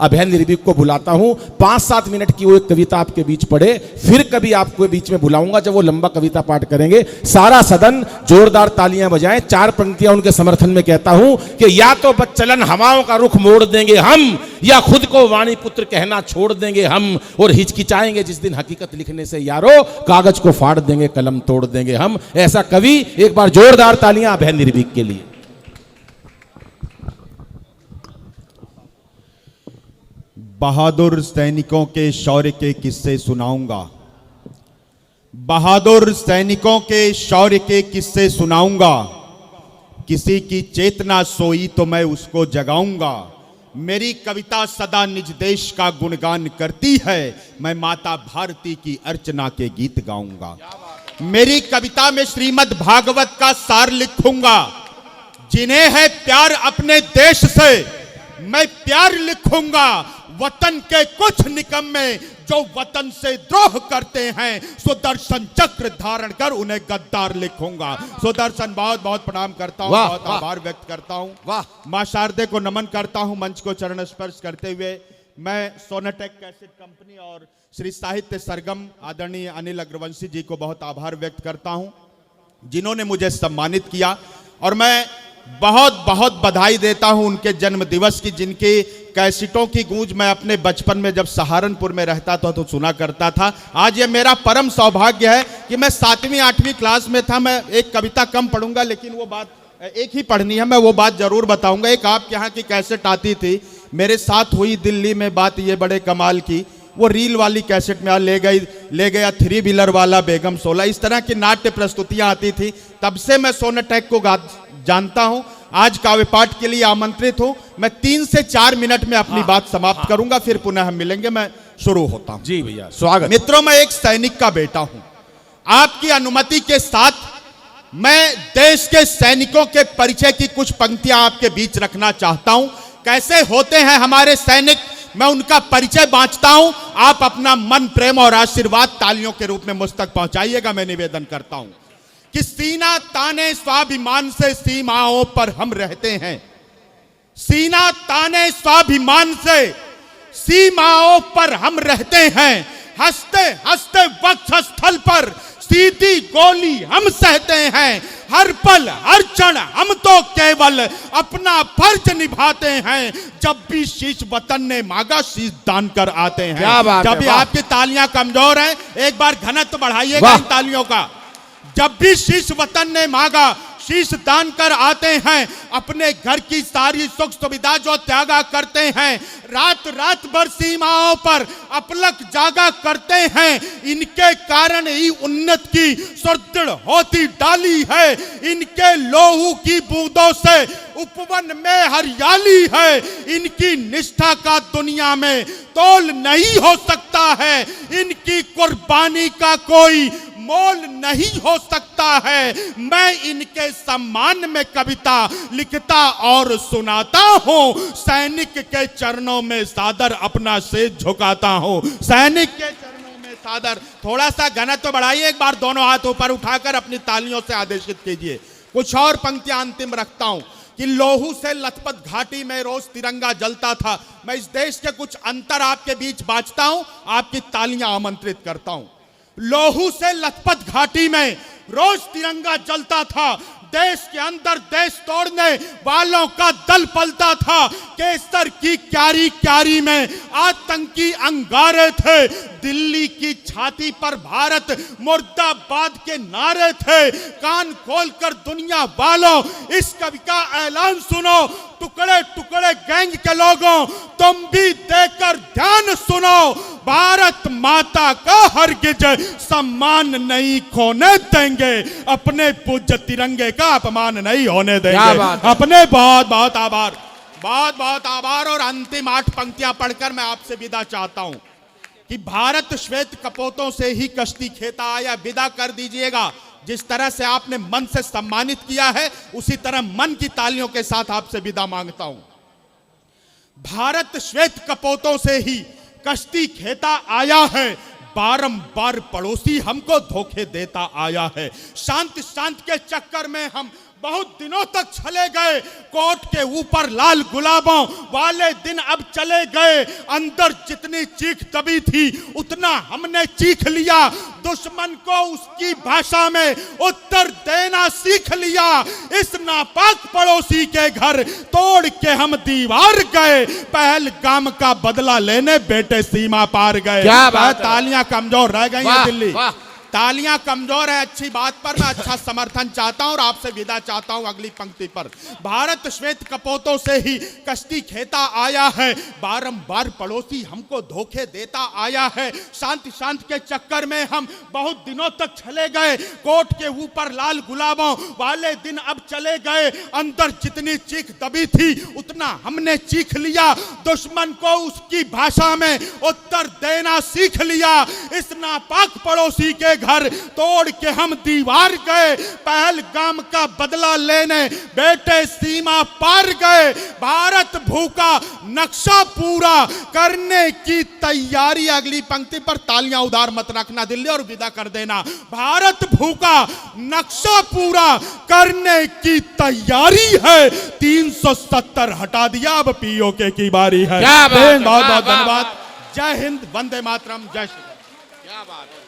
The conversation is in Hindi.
अभय निर्भीक को बुलाता हूं, 5-7 मिनट की वो एक कविता आपके बीच पढ़े, फिर कभी आपको बीच में बुलाऊंगा जब वो लंबा कविता पाठ करेंगे। सारा सदन जोरदार तालियां बजाएं। 4 पंक्तियां उनके समर्थन में कहता हूं कि या तो बच्चलन हवाओं का रुख मोड़ देंगे हम, या खुद को वाणी पुत्र कहना छोड़ देंगे हम, और हिचकिचाएंगे जिस दिन हकीकत लिखने से यारो, कागज को फाड़ देंगे कलम तोड़ देंगे हम। ऐसा कवि, एक बार जोरदार तालियां अभय निर्भीक के लिए। बहादुर सैनिकों के शौर्य के किस्से सुनाऊंगा, बहादुर सैनिकों के शौर्य के किस्से सुनाऊंगा। किसी की चेतना सोई तो मैं उसको जगाऊंगा। मेरी कविता सदा निज देश का गुणगान करती है, मैं माता भारती की अर्चना के गीत गाऊंगा। मेरी कविता में श्रीमद् भागवत का सार लिखूंगा। जिन्हें है प्यार अपने देश से, मैं प्यार लिखूंगा। वतन के कुछ निकम्मे जो वतन से द्रोह करते हैं, सुदर्शन चक्र धारण कर उन्हें गद्दार लिखूंगा। सुदर्शन बहुत बहुत प्रणाम करता हूं, बहुत आभार व्यक्त करता हूं। वाह, मां शारदे को नमन करता हूं। मंच को चरण स्पर्श करते हुए मैं सोनाटेक कैसेट कंपनी और श्री साहित्य सरगम आदरणीय अनिल अग्रवंशी जी को बहुत आभार व्यक्त करता हूं, जिन्होंने मुझे सम्मानित किया। और मैं बहुत बहुत बधाई देता हूं उनके जन्म दिवस की, जिनकी कैसेटों की गूंज मैं अपने बचपन में जब सहारनपुर में रहता था तो सुना करता था। आज ये मेरा परम सौभाग्य है कि मैं 7वीं 8वीं क्लास में था। मैं एक कविता कम पढ़ूंगा, लेकिन वो बात एक ही पढ़नी है, मैं वो बात जरूर बताऊंगा। एक आपके यहाँ की कैसेट आती थी, मेरे साथ हुई दिल्ली में बात, ये बड़े कमाल की। वो रील वाली कैसेट में ले गया 3 व्हीलर वाला बेगम 16, इस तरह की नाट्य प्रस्तुतियां आती थी। तब से मैं सोनाटेक को जानता हूं। आज काव्य पाठ के लिए आमंत्रित हूं। मैं 3 से 4 मिनट में अपनी बात समाप्त करूंगा, फिर पुनः हम मिलेंगे। मैं शुरू होता हूं। जी भैया, स्वागत। मित्रों, मैं एक सैनिक का बेटा हूं। आपकी अनुमति के साथ मैं देश के सैनिकों के परिचय की कुछ पंक्तियां आपके बीच रखना चाहता हूं। कैसे होते हैं हमारे सैनिक, मैं उनका परिचय बांटता हूं। आप अपना मन, प्रेम और आशीर्वाद तालियों के रूप में मुझ तक पहुंचाइएगा। मैं निवेदन करता हूं कि सीना ताने स्वाभिमान से सीमाओं पर हम रहते हैं। सीना ताने स्वाभिमान से सीमाओं पर हम रहते हैं। हंसते हंसते वक्षस्थल पर सीधी गोली हम सहते हैं। हर पल हर क्षण हम तो केवल अपना फर्ज निभाते हैं। जब भी शीश वतन ने मांगा, शीश दान कर आते हैं। जब भी आपकी तालियां कमजोर हैं, एक बार घनत्व बढ़ाइएगा इन तालियों का। जब भी शीश वतन ने मांगा, शीश दान कर आते हैं। अपने घर की सारी सुख सुविधा जो त्यागा करते हैं, रात रात भर सीमाओं पर अपलक जागा करते हैं। इनके कारण ही उन्नत की सुदृढ़ होती डाली है। इनके लोहू की बूंदों से उपवन में हरियाली है। इनकी निष्ठा का दुनिया में तोल नहीं हो सकता है। इनकी कुर्बानी का कोई मोल नहीं हो सकता है। मैं इनके सम्मान में कविता लिखता और सुनाता हूं। सैनिक के चरणों में सादर अपना सिर झुकाता हूं। सैनिक के चरणों में सादर। थोड़ा सा घनत्व बढ़ाइए, एक बार दोनों हाथ ऊपर उठाकर अपनी तालियों से आदेशित कीजिए। कुछ और पंक्तियां अंतिम रखता हूं कि लोहू से लथपथ घाटी में रोज तिरंगा जलता था। मैं इस देश के कुछ अंतर आपके बीच बांटता हूं, आपकी तालियां आमंत्रित करता हूं। लोहू से लथपथ घाटी में रोज तिरंगा जलता था। देश के अंदर देश तोड़ने वालों का दल पलता था। केसर की क्यारी क्यारी में आतंकी अंगारे थे। दिल्ली की छाती पर भारत मुर्दाबाद के नारे थे। कान खोलकर दुनिया वालों, इस कवि का ऐलान सुनो। टुकड़े टुकड़े गैंग के लोगों, तुम भी देकर ध्यान सुनो। भारत माता का हरगिज सम्मान नहीं खोने देंगे। अपने पूज्य तिरंगे का अपमान नहीं होने देंगे। अपने बहुत बहुत आभार, बहुत बहुत आभार। और अंतिम 8 पंक्तियां पढ़कर मैं आपसे विदा चाहता हूं कि भारत श्वेत कपोतों से ही कश्ती खेता आया। विदा कर दीजिएगा। जिस तरह से आपने मन से सम्मानित किया है, उसी तरह मन की तालियों के साथ आपसे विदा मांगता हूं। भारत श्वेत कपोतों से ही कश्ती खेता आया है। बारंबार पड़ोसी हमको धोखे देता आया है। शांत शांत के चक्कर में हम बहुत दिनों तक चले गए, कोर्ट के ऊपर लाल गुलाबों वाले दिन अब चले गए। अंदर जितनी चीख दबी थी उतना हमने चीख लिया, दुश्मन को उसकी भाषा में उत्तर देना सीख लिया। इस नापाक पड़ोसी के घर तोड़ के हम दीवार गए, पहलगाम का बदला लेने बेटे सीमा पार गए। क्या बात है। तालियां कमजोर रह गई हैं दिल्ली, वाह। तालियां कमजोर है। अच्छी बात पर मैं अच्छा समर्थन चाहता हूं और आपसे विदा चाहता हूं। अगली पंक्ति पर, भारत श्वेत कपोतों से ही कश्ती खेता आया है, बारंबार पड़ोसी हमको धोखे देता आया है। शांति शांति के चक्कर में हम बहुत दिनों तक चले गए, कोर्ट के ऊपर लाल गुलाबों वाले दिन अब चले गए। अंदर जितनी चीख दबी थी उतना हमने चीख लिया, दुश्मन को उसकी भाषा में उत्तर देना सीख लिया। इस नापाक पड़ोसी के घर तोड़ के हम दीवार गए, पहलगाम का बदला लेने बेटे सीमा पार गए। भारत भूखा, नक्शा पूरा करने की तैयारी। अगली पंक्ति पर तालियां उधार मत रखना दिल्ली और विदा कर देना। भारत भूखा, नक्शा पूरा करने की तैयारी है। 370 हटा दिया, अब पीओके की बारी है। बहुत बहुत धन्यवाद। जय हिंद, वंदे मातरम, जय श्री राम। क्या बात है।